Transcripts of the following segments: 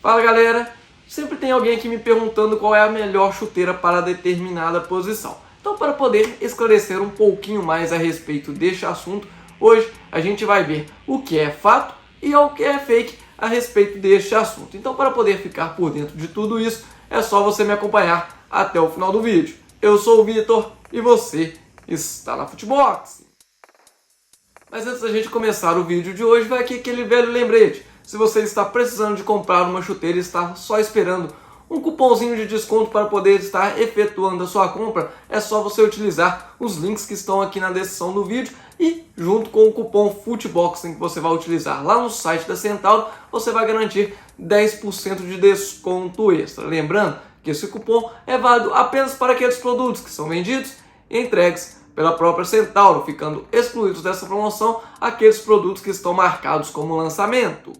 Fala galera, sempre tem alguém aqui me perguntando qual é a melhor chuteira para determinada posição. Então, para poder esclarecer um pouquinho mais a respeito deste assunto, hoje a gente vai ver o que é fato e o que é fake a respeito deste assunto. Então, para poder ficar por dentro de tudo isso, é só você me acompanhar até o final do vídeo. Eu sou o Vitor e você está na Futebox. Mas antes da gente começar o vídeo de hoje, vai aqui aquele velho lembrete. Se você está precisando de comprar uma chuteira e está só esperando um cupomzinho de desconto para poder estar efetuando a sua compra, é só você utilizar os links que estão aqui na descrição do vídeo e junto com o cupom FUTEBOXING que você vai utilizar lá no site da Centauro, você vai garantir 10% de desconto extra. Lembrando que esse cupom é válido apenas para aqueles produtos que são vendidos e entregues pela própria Centauro, ficando excluídos dessa promoção aqueles produtos que estão marcados como lançamento.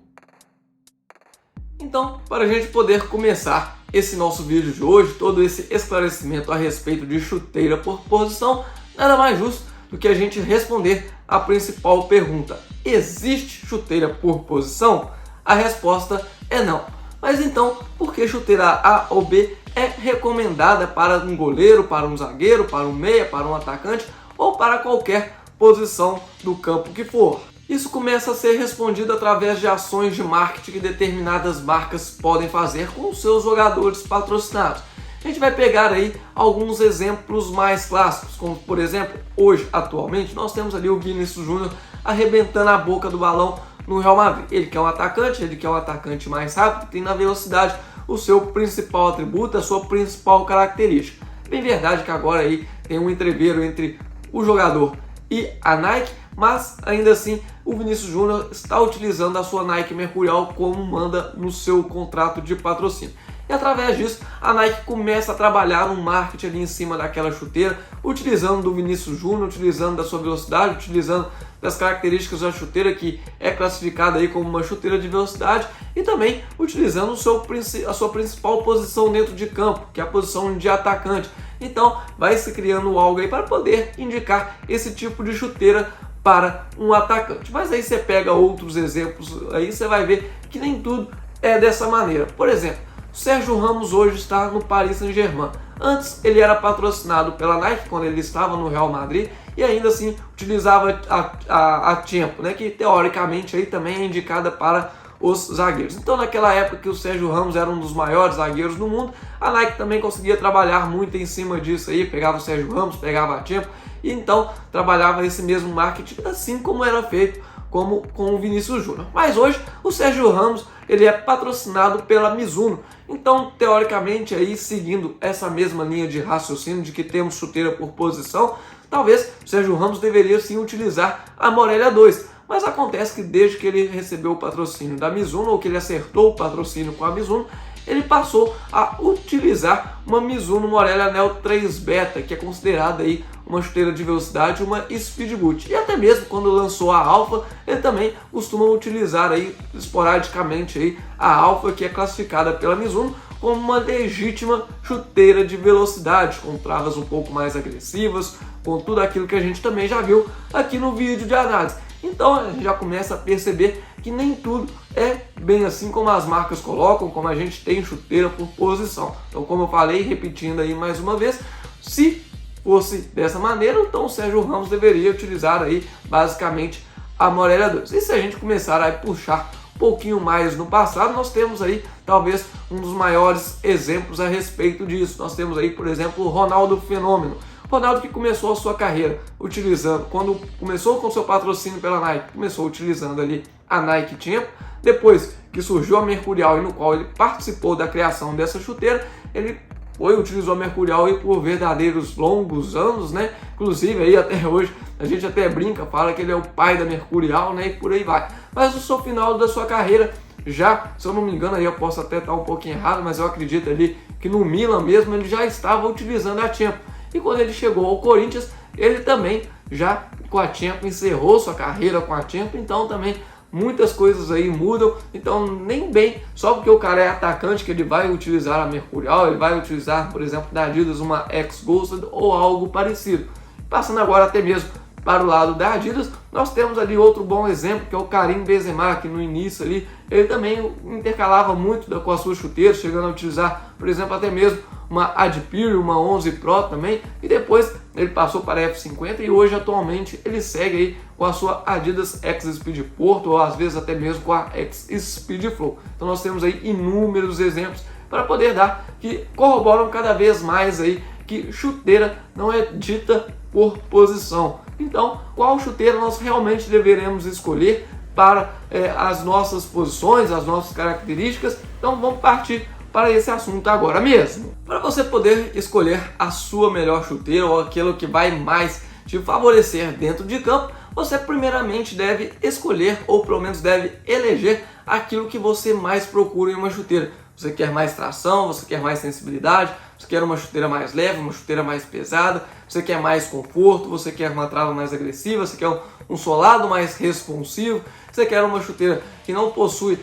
Então, para a gente poder começar esse nosso vídeo de hoje, todo esse esclarecimento a respeito de chuteira por posição, nada mais justo do que a gente responder a principal pergunta: existe chuteira por posição? A resposta é não. Mas então, por que chuteira A ou B é recomendada para um goleiro, para um zagueiro, para um meia, para um atacante ou para qualquer posição do campo que for? Isso começa a ser respondido através de ações de marketing que determinadas marcas podem fazer com os seus jogadores patrocinados. A gente vai pegar aí alguns exemplos mais clássicos, como por exemplo, hoje, atualmente, nós temos ali o Vinícius Júnior arrebentando a boca do balão no Real Madrid. Ele que é um atacante mais rápido, que tem na velocidade o seu principal atributo, a sua principal característica. Bem verdade que agora aí tem um entreveiro entre o jogador e a Nike, mas ainda assim o Vinícius Júnior está utilizando a sua Nike Mercurial como manda no seu contrato de patrocínio. E através disso, a Nike começa a trabalhar um marketing ali em cima daquela chuteira, utilizando do Vinícius Júnior, utilizando da sua velocidade, utilizando das características da chuteira, que é classificada aí como uma chuteira de velocidade, e também utilizando a sua principal posição dentro de campo, que é a posição de atacante. Então, vai se criando algo aí para poder indicar esse tipo de chuteira para um atacante. Mas aí você pega outros exemplos, aí você vai ver que nem tudo é dessa maneira. Por exemplo, Sérgio Ramos hoje está no Paris Saint-Germain. Antes ele era patrocinado pela Nike quando ele estava no Real Madrid e ainda assim utilizava a Tempo, né, que teoricamente aí também é indicada para os zagueiros. Então, naquela época que o Sérgio Ramos era um dos maiores zagueiros do mundo, a Nike também conseguia trabalhar muito em cima disso aí, pegava o Sérgio Ramos, pegava a Tempo e então trabalhava esse mesmo marketing, assim como era feito com o Vinícius Júnior. Mas hoje o Sérgio Ramos ele é patrocinado pela Mizuno. Então, teoricamente, aí seguindo essa mesma linha de raciocínio de que temos chuteira por posição, talvez o Sérgio Ramos deveria sim utilizar a Morelia 2. Mas acontece que desde que ele recebeu o patrocínio da Mizuno, ou que ele acertou o patrocínio com a Mizuno, ele passou a utilizar uma Mizuno Morelia Neo 3 Beta, que é considerada aí uma chuteira de velocidade, uma Speed Boot. E até mesmo quando lançou a Alpha, ele também costuma utilizar aí esporadicamente aí a Alpha, que é classificada pela Mizuno como uma legítima chuteira de velocidade, com travas um pouco mais agressivas, com tudo aquilo que a gente também já viu aqui no vídeo de análise. Então a gente já começa a perceber que nem tudo é bem assim como as marcas colocam, como a gente tem chuteira por posição. Então, como eu falei, repetindo aí mais uma vez, se fosse dessa maneira, então o Sérgio Ramos deveria utilizar aí basicamente a Morelia 2. E se a gente começar a puxar um pouquinho mais no passado, nós temos aí talvez um dos maiores exemplos a respeito disso. Nós temos aí, por exemplo, o Ronaldo Fenômeno. Ronaldo que começou a sua carreira utilizando, quando começou com seu patrocínio pela Nike, começou utilizando ali a Nike Tempo. Depois que surgiu a Mercurial e no qual ele participou da criação dessa chuteira, ele utilizou a Mercurial aí por verdadeiros longos anos, né? Inclusive aí até hoje a gente até brinca, fala que ele é o pai da Mercurial, né? E por aí vai. Mas no seu final da sua carreira, já, se eu não me engano, aí eu posso até estar um pouquinho errado, mas eu acredito ali que no Milan mesmo ele já estava utilizando a Tempo. E quando ele chegou ao Corinthians, ele também já com a Tempo encerrou sua carreira com a Tempo, então também muitas coisas aí mudam. Então nem bem só porque o cara é atacante que ele vai utilizar a Mercurial, ele vai utilizar, por exemplo, da Adidas uma X-Ghosted ou algo parecido. Passando agora até mesmo para o lado da Adidas, nós temos ali outro bom exemplo, que é o Karim Benzema, que no início ali, ele também intercalava muito com as suas chuteiras, chegando a utilizar, por exemplo, até mesmo uma Adpire, uma 11 Pro também, e depois ele passou para a F50 e hoje atualmente ele segue aí com a sua Adidas X Speed Porto, ou às vezes até mesmo com a X Speed Flow. Então nós temos aí inúmeros exemplos para poder dar, que corroboram cada vez mais aí que chuteira não é dita por posição. Então, qual chuteira nós realmente deveremos escolher para as nossas posições, as nossas características? Então vamos partir para esse assunto agora mesmo. Para você poder escolher a sua melhor chuteira ou aquilo que vai mais te favorecer dentro de campo, você primeiramente deve escolher, ou pelo menos deve eleger, aquilo que você mais procura em uma chuteira. Você quer mais tração, você quer mais sensibilidade, você quer uma chuteira mais leve, uma chuteira mais pesada, você quer mais conforto, você quer uma trava mais agressiva, você quer um solado mais responsivo, você quer uma chuteira que não possui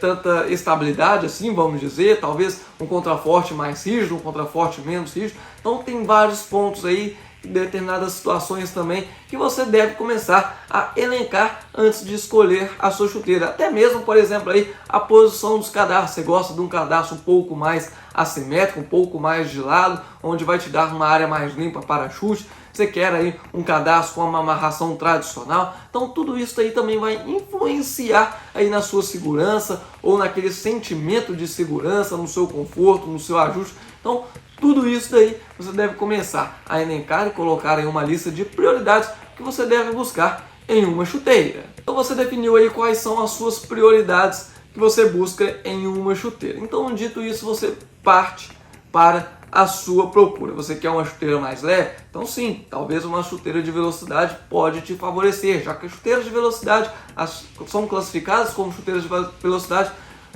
tanta estabilidade assim, vamos dizer, talvez um contraforte mais rígido, um contraforte menos rígido. Então tem vários pontos aí, determinadas situações também, que você deve começar a elencar antes de escolher a sua chuteira. Até mesmo, por exemplo, aí, a posição dos cadarços. Você gosta de um cadarço um pouco mais assimétrico, um pouco mais de lado, onde vai te dar uma área mais limpa para chute. Você quer aí um cadarço com uma amarração tradicional. Então tudo isso aí também vai influenciar aí na sua segurança, ou naquele sentimento de segurança, no seu conforto, no seu ajuste. Então tudo isso daí você deve começar a elencar e colocar em uma lista de prioridades que você deve buscar em uma chuteira. Então você definiu aí quais são as suas prioridades que você busca em uma chuteira. Então, dito isso, você parte para a sua procura. Você quer uma chuteira mais leve? Então sim, talvez uma chuteira de velocidade pode te favorecer, já que as chuteiras de velocidade são classificadas como chuteiras de velocidade.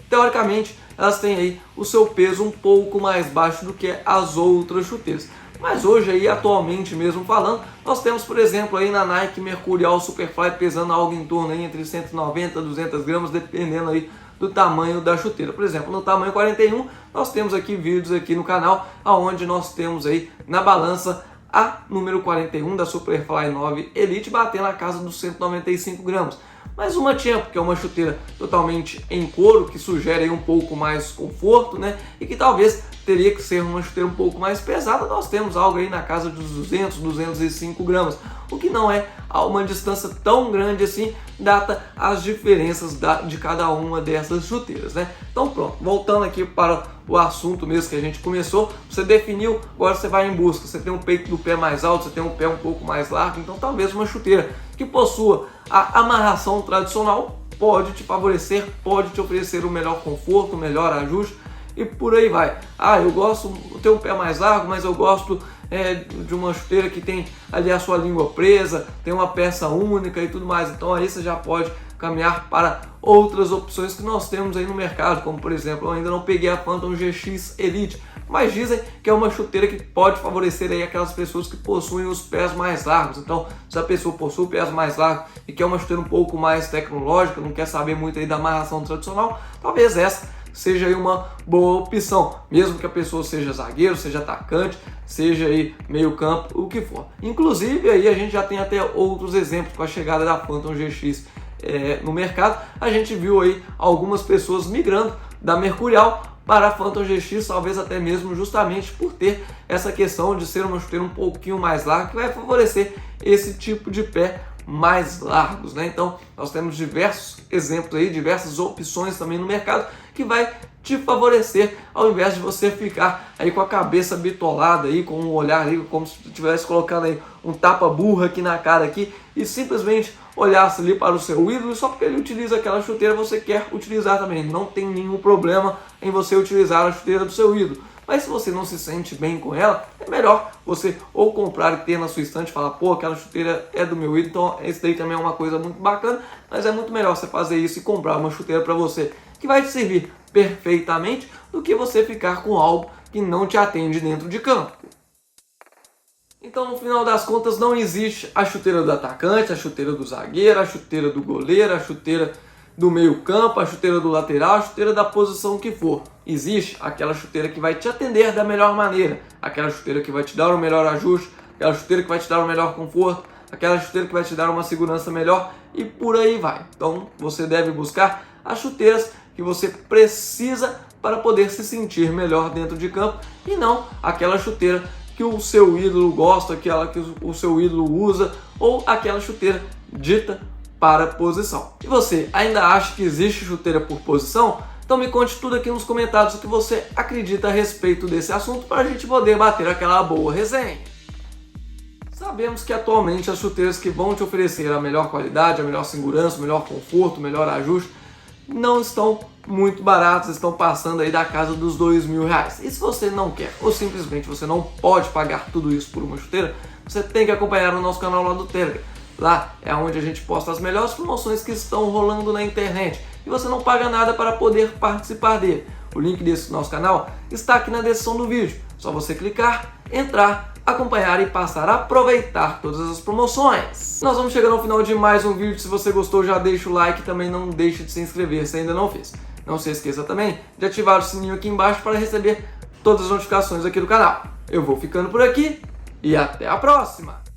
Teoricamente, elas têm aí o seu peso um pouco mais baixo do que as outras chuteiras. Mas hoje aí, atualmente mesmo falando, nós temos, por exemplo, aí na Nike Mercurial Superfly pesando algo em torno aí entre 190 e 200 gramas, dependendo aí do tamanho da chuteira. Por exemplo, no tamanho 41, nós temos aqui vídeos aqui no canal, onde nós temos aí na balança a número 41 da Superfly 9 Elite batendo na casa dos 195 gramas. Mas uma Champ, que é uma chuteira totalmente em couro, que sugere aí um pouco mais conforto, né? E que talvez teria que ser uma chuteira um pouco mais pesada, nós temos algo aí na casa dos 200, 205 gramas. O que não é a uma distância tão grande assim, data as diferenças de cada uma dessas chuteiras, né? Então pronto, voltando aqui para o assunto mesmo que a gente começou, você definiu, agora você vai em busca, você tem um peito do pé mais alto, você tem um pé um pouco mais largo, então talvez uma chuteira que possua a amarração tradicional pode te favorecer, pode te oferecer o melhor conforto, o melhor ajuste e por aí vai. Eu gosto de ter um pé mais largo, mas eu gosto de uma chuteira que tem ali a sua língua presa, tem uma peça única e tudo mais. Então aí você já pode caminhar para outras opções que nós temos aí no mercado, como por exemplo, eu ainda não peguei a Phantom GX Elite, mas dizem que é uma chuteira que pode favorecer aí aquelas pessoas que possuem os pés mais largos. Então, se a pessoa possui pés mais largos e quer uma chuteira um pouco mais tecnológica, não quer saber muito aí da amarração tradicional, talvez essa seja aí uma boa opção, mesmo que a pessoa seja zagueiro, seja atacante, seja aí meio campo, o que for. Inclusive aí a gente já tem até outros exemplos com a chegada da Phantom GX no mercado. A gente viu aí algumas pessoas migrando da Mercurial para a Phantom GX, talvez até mesmo justamente por ter essa questão de ser uma chuteira um pouquinho mais larga, que vai favorecer esse tipo de pé mais largos, né? Então nós temos diversos exemplos aí, diversas opções também no mercado que vai te favorecer, ao invés de você ficar aí com a cabeça bitolada aí, com um olhar aí como se estivesse colocando aí um tapa-burra aqui na cara aqui e simplesmente olhasse ali para o seu ídolo, só porque ele utiliza aquela chuteira você quer utilizar também. Não tem nenhum problema em você utilizar a chuteira do seu ídolo. Mas se você não se sente bem com ela, é melhor você ou comprar e ter na sua estante e falar, pô, aquela chuteira é do meu ídolo, então esse daí também é uma coisa muito bacana, mas é muito melhor você fazer isso e comprar uma chuteira para você que vai te servir perfeitamente do que você ficar com algo que não te atende dentro de campo. Então, no final das contas, não existe a chuteira do atacante, a chuteira do zagueiro, a chuteira do goleiro, a chuteira do meio campo, a chuteira do lateral, a chuteira da posição que for. Existe aquela chuteira que vai te atender da melhor maneira, aquela chuteira que vai te dar o melhor ajuste, aquela chuteira que vai te dar o melhor conforto, aquela chuteira que vai te dar uma segurança melhor e por aí vai. Então você deve buscar as chuteiras que você precisa para poder se sentir melhor dentro de campo e não aquela chuteira que o seu ídolo gosta, aquela que o seu ídolo usa ou aquela chuteira dita para posição. E você ainda acha que existe chuteira por posição? Então me conte tudo aqui nos comentários o que você acredita a respeito desse assunto para a gente poder bater aquela boa resenha. Sabemos que atualmente as chuteiras que vão te oferecer a melhor qualidade, a melhor segurança, o melhor conforto, o melhor ajuste, não estão muito baratas, estão passando aí da casa dos R$2.000. E se você não quer, ou simplesmente você não pode pagar tudo isso por uma chuteira, você tem que acompanhar o nosso canal lá do Telegram. Lá é onde a gente posta as melhores promoções que estão rolando na internet. E você não paga nada para poder participar dele. O link desse nosso canal está aqui na descrição do vídeo. Só você clicar, entrar, acompanhar e passar a aproveitar todas as promoções. Nós vamos chegando ao final de mais um vídeo. Se você gostou, já deixa o like e também não deixe de se inscrever se ainda não fez. Não se esqueça também de ativar o sininho aqui embaixo para receber todas as notificações aqui do canal. Eu vou ficando por aqui e até a próxima!